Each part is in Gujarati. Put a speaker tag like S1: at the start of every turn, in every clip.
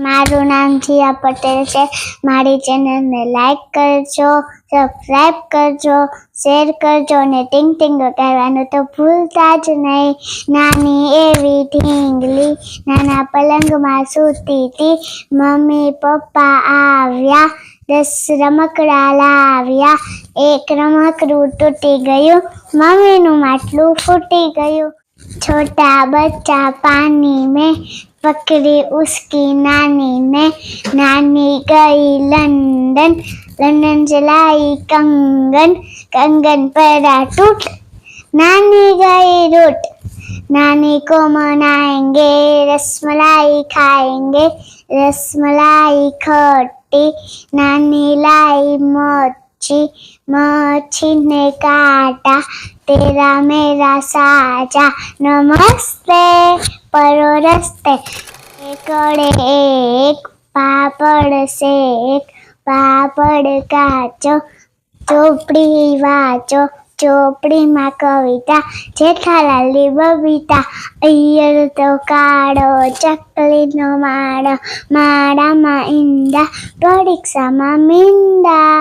S1: મારું નામ જીયા પટેલ છે. મારી ચેનલને લાઈક કરજો, સબસ્ક્રાઈબ કરજો, શેર કરજો અને ટીંગ ટીંગ કરવાનું તો ભૂલતા જ નહીં. નાની એવી ઢીંગલી નાના પલંગમાં સૂતી હતી. મમ્મી પપ્પા આવ્યા, 10 રમકડા લાવ્યા. એક રમકડું તૂટી ગયું, મમ્મીનું માટલું ફૂટી ગયું. छोटा बच्चा पानी में पकड़ी उसकी नानी ने. नानी गई लंदन, लंदन से लाई कंगन, कंगन पड़ा टूट. नानी गई रूट, नानी को मनाएंगे, रसमलाई खाएंगे, रसमलाई खट्टी. नानी लाई मच्छी, मच्छी ने काटा, तेरा मेरा साजा. नमस्ते परोरस्ते, एकड़े एक पापड़ से एक, पापड़ काचो, ચોપડી વાંચો. ચોપડીમાં કવિતા, જેઠાલાલની બબીતા. ઈયળ તો કાળો, ચકલીનો માળો, માળામાં ઈંડા, પરીક્ષામાં મીંડા.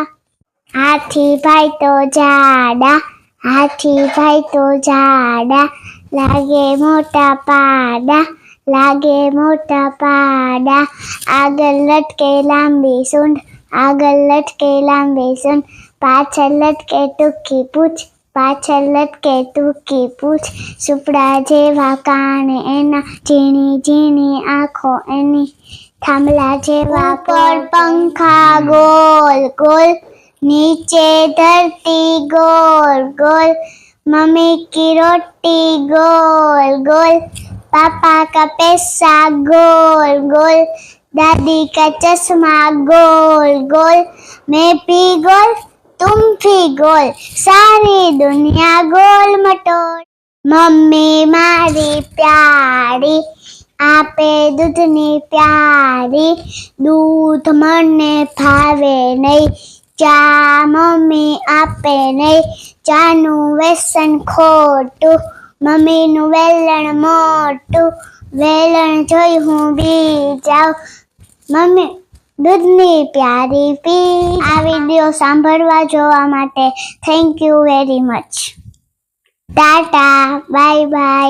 S1: હાથી ભાઈ તો જાડા, હાથી ભાઈ તો જાડા, લાગે મોટા પાડા, લાગે મોટા પાડા. આગળ લટકે લાંબી સૂંઢ, આગળ લટકે લાંબી સૂંઢ, પાછળ લટકે ટૂંકી પૂંછ, પાછળ લટકે ટૂંકી પૂંછ. સુપડા જેવા કાન એના, ઝીણી ઝીણી આંખો એની, થાંભલા જેવા પર પંખા ગોલ ગોલ, नीचे धरती गोल गोल. मम्मी की रोटी गोल गोल, पापा का पैसा गोल गोल, दादी का चश्मा गोल गोल. मैं भी गोल तुम भी गोल, सारी दुनिया गोल मटोल. मम्मी मारी प्यारी, आपे दूधनी प्यारी. दूध मने भावे नहीं, ચા મમ્મી આપે નહીં. ચાનું વેસન ખોટું, મમ્મીનું વેલણ મોટું. વેલણ જોઈ હું બી જાઉં, મમ્મી દૂધની પ્યારી પી. આ વિડીયો સાંભળવા જોવા માટે thank you very much. Tata, bye bye.